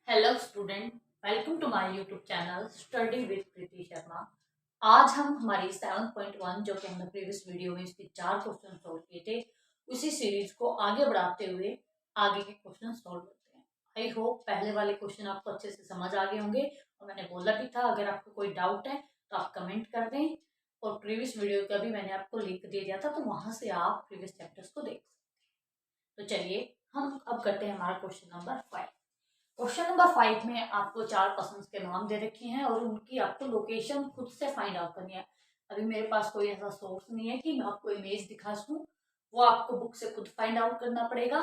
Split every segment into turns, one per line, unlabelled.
Hello student, welcome to my YouTube channel study with Preeti Sharma. आज हम हमारी 7.1 जो कि हमने प्रीवियस वीडियो में इसके 4 क्वेश्चन सॉल्व किए थे, उसी सीरीज को आगे बढ़ाते हुए आगे के क्वेश्चन सॉल्व करते हैं। आई होप पहले वाले क्वेश्चन आपको अच्छे से समझ आ गए होंगे और मैंने बोला भी था अगर आपको कोई डाउट है तो आप कमेंट कर दें और प्रीवियस वीडियो का भी मैंने आपको लिंक दे दिया था, तो वहां से आप प्रीवियस चैप्टर्स को देख सकते हैं। तो चलिए हम अब करते हैं हमारा क्वेश्चन नंबर 5। क्वेश्चन नंबर 5 में आपको 4 पर्सन्स के नाम दे रखे हैं और उनकी आपको लोकेशन खुद से फाइंड आउट करनी है। अभी मेरे पास कोई ऐसा सोर्स नहीं है कि मैं आपको इमेज दिखा सकूं, वो आपको बुक से खुद फाइंड आउट करना पड़ेगा।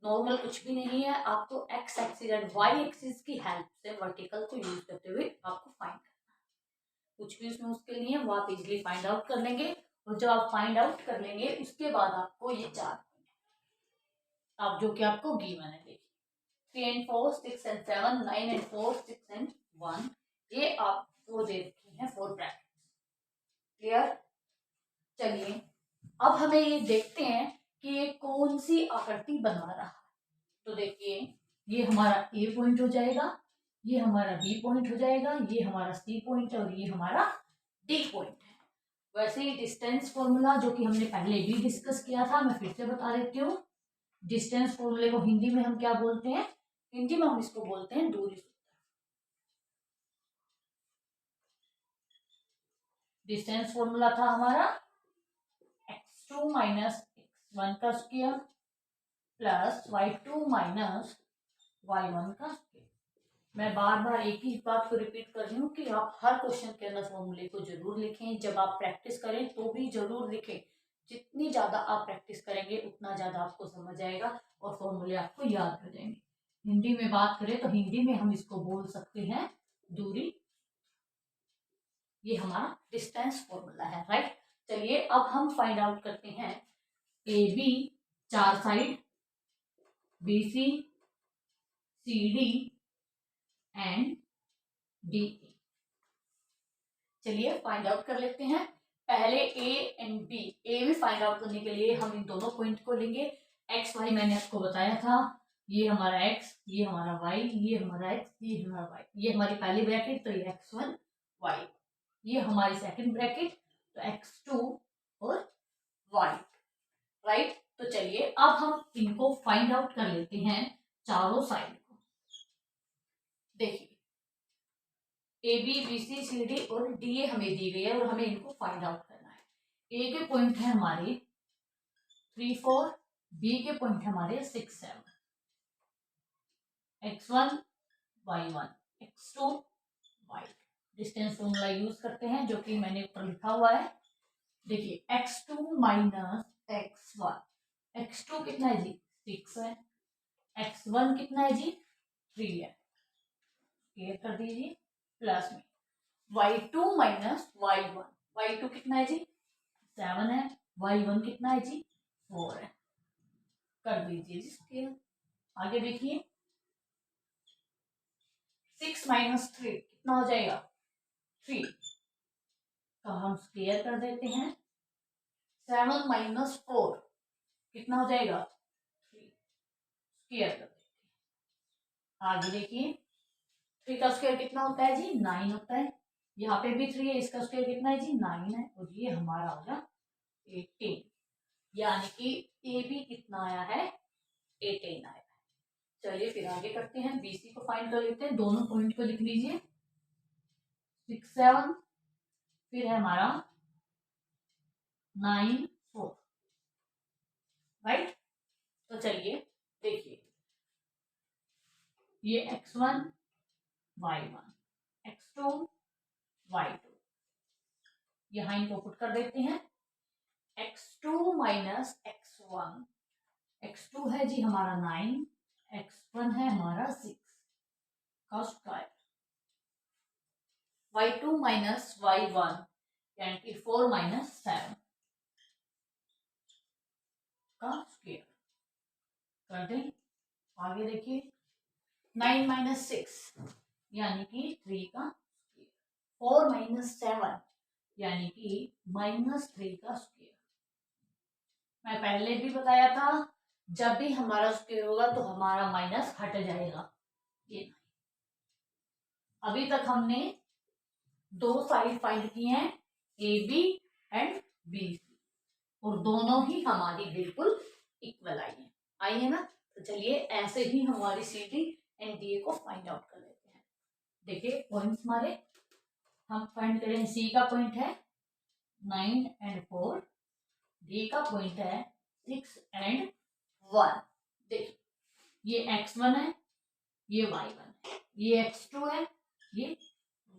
नॉर्मल कुछ भी नहीं है, आपको X axis and Y axis की हेल्प से वर्टिकल को यूज करते हुए आपको फाइंड करना है। कुछ भी उसमें उसके लिए वो आप इजिली फाइंड आउट कर लेंगे और जब आप फाइंड आउट कर लेंगे उसके बाद आपको ये 4 आप जो कि आपको गिवन है, देखिए 3 and 4, 6 and 7, 9 and 4, 6 and 1, ये आपको दे रखी है 4 ब्रैकेट। क्लियर? चलिए अब हमें ये देखते हैं कि ये कौन सी आकृति बना रहा है। तो देखिए ये हमारा ए पॉइंट हो जाएगा, ये हमारा बी पॉइंट हो जाएगा, ये हमारा सी पॉइंट है और ये हमारा डी पॉइंट है। वैसे ही डिस्टेंस फॉर्मूला जो कि हमने पहले भी डिस्कस किया था, मैं फिर से बता देती हूँ। डिस्टेंस फॉर्मूले को हिंदी में हम क्या बोलते हैं? हिंदी में हम इसको बोलते हैं दूरी सूत्र। डिस्टेंस फॉर्मूला था हमारा x2 माइनस x1 का square plus y2 minus y1 का स्क्वायर। मैं बार बार एक ही बात को रिपीट कर रही हूँ कि आप हर क्वेश्चन के अंदर फॉर्मूले को जरूर लिखें। जब आप प्रैक्टिस करें तो भी जरूर लिखें। जितनी ज्यादा आप प्रैक्टिस करेंगे उतना ज्यादा आपको समझ आएगा और फॉर्मूले आपको याद हो जाएंगे। हिंदी में बात करें तो हिंदी में हम इसको बोल सकते हैं दूरी। ये हमारा डिस्टेंस फॉर्मूला है, राइट। चलिए अब हम फाइंड आउट करते हैं A B 4 side, B C, C D and D A. चलिए फाइंड आउट कर लेते हैं। पहले ए एंड बी। ए भी फाइंड आउट करने के लिए हम इन दोनों पॉइंट को लेंगे। एक्स वाई मैंने आपको बताया था, ये हमारा एक्स, ये हमारा वाई, ये हमारा एक्स, ये हमारा वाई। ये हमारी पहली ब्रैकेट तो ये x1 y, ये हमारी सेकंड ब्रैकेट तो x2 और y, राइट। तो चलिए अब हम इनको फाइंड आउट कर लेते हैं चारों साइड को। देखिए A B B C C D और डी ए हमें दी गई है और हमें इनको फाइंड आउट करना है। ए के पॉइंट है हमारे 3 4, बी के पॉइंट है हमारे 6 7, x1 y1 x2 y। Distance formula use करते हैं जो कि मैंने ऊपर लिखा हुआ है। देखिए x2 माइनस x1, x2 कितना है जी 6 है, x1 कितना है जी 3 है, क्लियर कर दीजिए। प्लस में y2 माइनस y1, y2 कितना है जी 7 है, y1 कितना है जी 4 है, कर दीजिए जी स्केयर। आगे देखिए 6 माइनस 3 कितना हो जाएगा 3, तो हम स्केयर कर देते हैं। 7 माइनस 4 कितना हो जाएगा 3, स्केयर कर देते हैं। आगे देखिए 3 का स्क्वायर कितना होता है जी 9 होता है, यहाँ पे भी 3 है, इसका स्क्वायर कितना है जी 9 है और ये हमारा हो गया 18। यानी कि ए बी कितना आया है 18 आया है। चलिए फिर आगे करते हैं, बीसी को फाइंड कर लेते हैं। दोनों पॉइंट को लिख लीजिए 6 7, फिर है हमारा 9 4, राइट। तो चलिए देखिए ये x1 y1 x2 y2, यहाँ इनको पुट कर देते हैं। x2 माइनस x1, x2 है जी हमारा 9, x1 है हमारा 6 का स्क्वायर, y2 माइनस y1 यानी कि 4 माइनस 7 का स्क्वायर कर दें। आगे देखिए 9 माइनस 6 यानी कि 3 का स्क्वायर, 4 माइनस 7 यानी कि माइनस 3 का स्क्वायर। मैं पहले भी बताया था जब भी हमारा स्क्वायर होगा तो हमारा माइनस हट जाएगा, ये अभी तक हमने दो साइड फाइंड किए हैं, A B and B C, और दोनों ही हमारी बिल्कुल इक्वल आई है ना। तो चलिए ऐसे ही हमारी C D and D A को फाइंड आउट कर लेते हैं। देखिए पॉइंट्स हमारे, हम फाइंड करें, सी का पॉइंट है 9 एंड 4, डी का पॉइंट है 6 एंड 1। देखिए ये x1 है, ये y1 है, ये x2 है, ये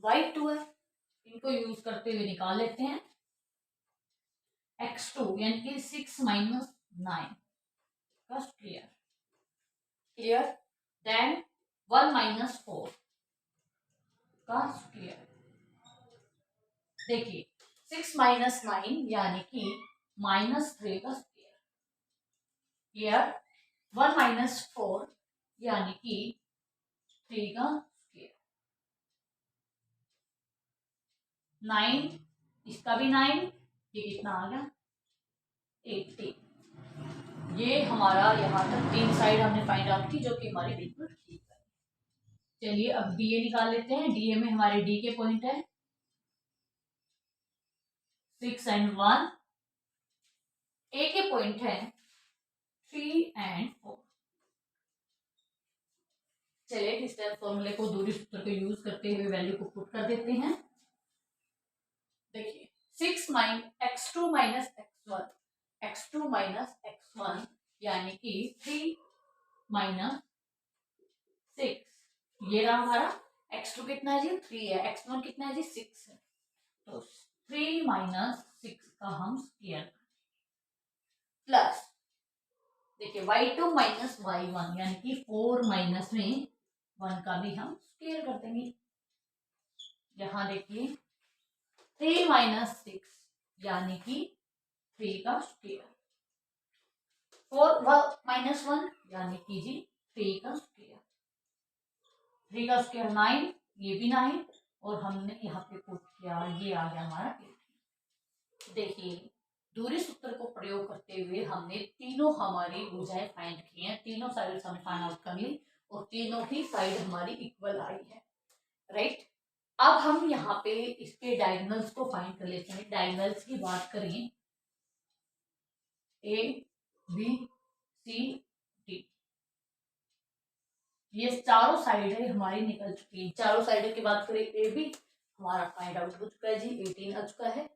y2 है। इनको यूज करते हुए निकाल लेते हैं। x2 यानी कि 6 माइनस 9 का स्क्वायर, क्लियर। देन 1 माइनस 4 का स्क्वायर। देखिए 6 माइनस 9 यानी कि -3 का स्क्वायर, क्लियर। 1 माइनस 4 यानी कि 3 का स्क्वायर। 9, इसका भी 9, ये कितना आ गया 80। ये हमारा यहाँ तक 3 साइड हमने फाइंड आउट की, जो कि हमारी बिल्कुल ठीक है। चलिए अब डीए निकाल लेते हैं। डीए में हमारे डी के पॉइंट है 6 एंड 1, ए के पॉइंट है 3 एंड 4। चलिए डिस्टेंस फॉर्मूले को, दूरी सूत्र को यूज करते हुए वैल्यू को पुट कर देते हैं। देखिए 6 x2 minus x1, x2 minus x1 यानी कि 3 माइनस 6, ये रहा हमारा। x2 कितना है जी 3 है, x1 कितना है जी 6 है, तो 3 माइनस 6 का हम स्क्वायर प्लस, देखिए y2 माइनस y1 यानी कि 4 माइनस में 1 का भी हम स्क्वायर कर देंगे। यहां देखिए 3 माइनस 6 यानी कि 3 का स्क्वायर, 4 माइनस 1 यानी कि जी 3 का स्क्वायर, 3 का स्क्वायर 9, ये भी 9, और हमने यहाँ पे पुट किया, ये आ गया हमारा 18। देखिए दूरी सूत्र को प्रयोग करते हुए हमने तीनों हमारी भुजाएं फाइंड की हैं, तीनों साइड हम फाइंड आउट कर ली, और तीनों ही साइड हमारी इक्वल आई है, राइट। अब हम यहाँ पे इसके डायगोनल्स को फाइंड कर लेते हैं। डायगोनल्स की बात करें, ए बी सी डी, ये चारों साइडें हमारी निकल चुकी है। चारों साइडों की बात करें, ए बी हमारा फाइंड आउट हो चुका है जी, 18 आ चुका है।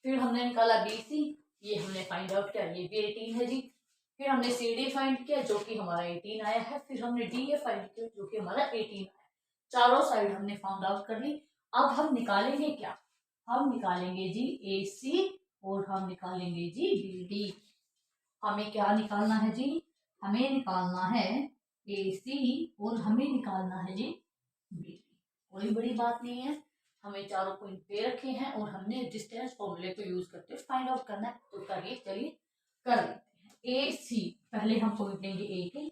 फिर हमने निकाला बी सी, ये हमने फाइंड आउट किया, ये भी 18 है जी। फिर हमने सी डी फाइंड किया, जो कि हमारा 18 आया है। फिर हमने डी ए फाइंड किया, जो कि हमारा 18 आया। चारों साइड हमने फाइंड आउट कर ली। अब हम निकालेंगे क्या, हम निकालेंगे जी ए सी, और हम निकालेंगे जी बी डी। हमें क्या निकालना है जी, हमें निकालना है ए सी, और हमें निकालना है जी बी डी। कोई बड़ी बात नहीं है, हमें चारों पॉइंट पे रखे हैं, और हमने डिस्टेंस फॉर्मूले को यूज करते हुए फाइंड आउट करना है। तो करिए, चलिए कर लेते हैं। ए सी, पहले हम पॉइंट लेंगे ए के,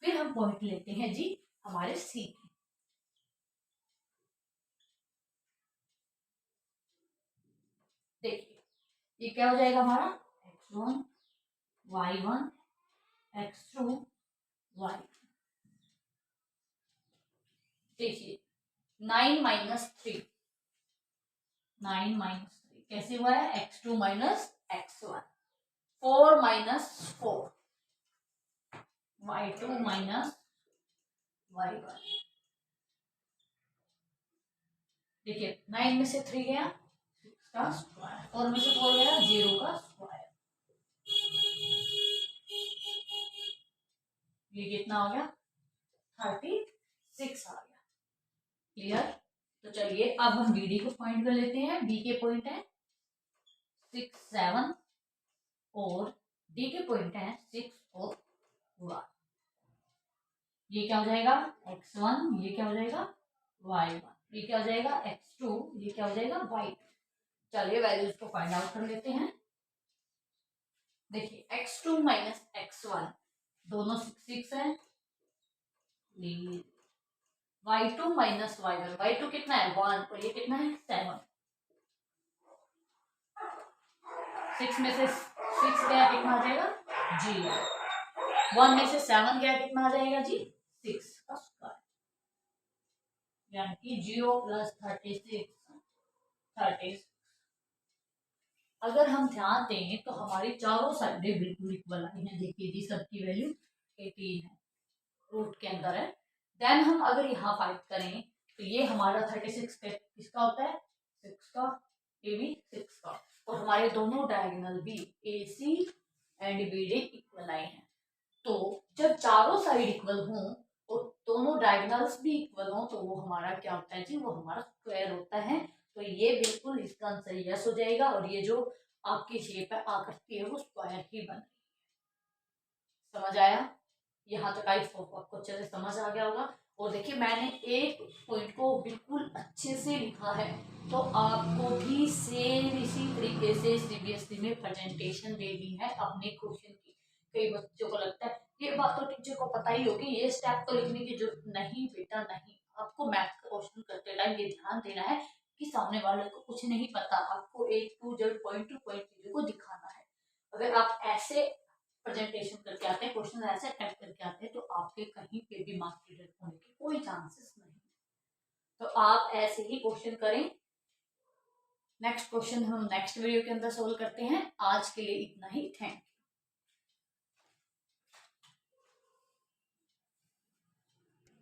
फिर हम पॉइंट लेते हैं जी हमारे सी के। देखिए ये क्या हो जाएगा हमारा x1 y1 x2 y। देखिए 9 माइनस 3, 9 माइनस 3 कैसे हुआ है, x2 minus x1, 4 minus 4, y2 minus y1। देखिए 9 में से 3 गया 6 का स्क्वायर, 4 में से 4 गया 0 का स्क्वायर, ये कितना हो गया 36 आ गया, क्लियर। तो चलिए अब हम बी डी को फाइंड कर लेते हैं। बी के पॉइंट है 6 7, और डी के पॉइंट है 6 और 1। ये क्या हो जाएगा x1, ये क्या हो जाएगा y1, ये क्या हो जाएगा x2, ये क्या हो जाएगा y2। चलिए वैल्यूज को फाइंड आउट कर लेते हैं। देखिए x2 माइनस x1 दोनों 6 है, y2 माइनस y1, y2 कितना है 1, और ये कितना है 7। 6 में से 6 गया कितना आ जाएगा 0, 1 में से 7 गया कितना आ जाएगा जी 6 का स्क्वायर। यानी कि 0 प्लस 36। अगर हम ध्यान दें तो हमारी चारों साइडें बिल्कुल इक्वल आई हैं। देखिए जी, सबकी वैल्यू 18 है, रूट के अंदर है। देन हम अगर यहाँ फाइंड करें तो ये हमारा 36 किसका होता है, 6 का, ये भी 6 का, और हमारे दोनों डायगोनल भी AC एंड BD इक्वल आए हैं। तो जब चारों साइड इक्वल हों और दोनों डायगोनल्स भी इक्वल हों तो वो हमारा क्या होता है जी, वो हमारा स्क्वायर होता है। तो ये बिल्कुल इसका आंसर यस हो जाएगा, और ये जो आपकी शेप है आकृति है वो स्क्वायर ही बन रही है। समझ आया? यहाँ तक आई होप आपको अच्छे से समझ आ गया होगा। और देखिए मैंने एक पॉइंट को बिल्कुल अच्छे से लिखा है, तो आपको भी सेम इसी तरीके से CBSE में प्रेजेंटेशन देनी है अपने क्वेश्चन की। कई बच्चों को लगता है ये बात तो टीचर को पता ही होगी, ये स्टेप तो लिखने की जरूरत नहीं। बेटा नहीं, आपको मैथ का क्वेश्चन करते टाइम ये ध्यान देना है कि सामने वाले को कुछ नहीं पता, आपको A to Z point two point चीजों को दिखाना है। अगर आप ऐसे प्रेजेंटेशन करके आते हैं, क्वेश्चन ऐसे अटेम्प्ट करके आते हैं, तो आपके कहीं पे भी मार्क्स डिडक्ट होने के कोई चांसेस नहीं। तो आप ऐसे ही क्वेश्चन करें। नेक्स्ट क्वेश्चन हम नेक्स्ट वीडियो के अंदर सोल्व करते हैं। आज के लिए इतना ही, थैंक यू।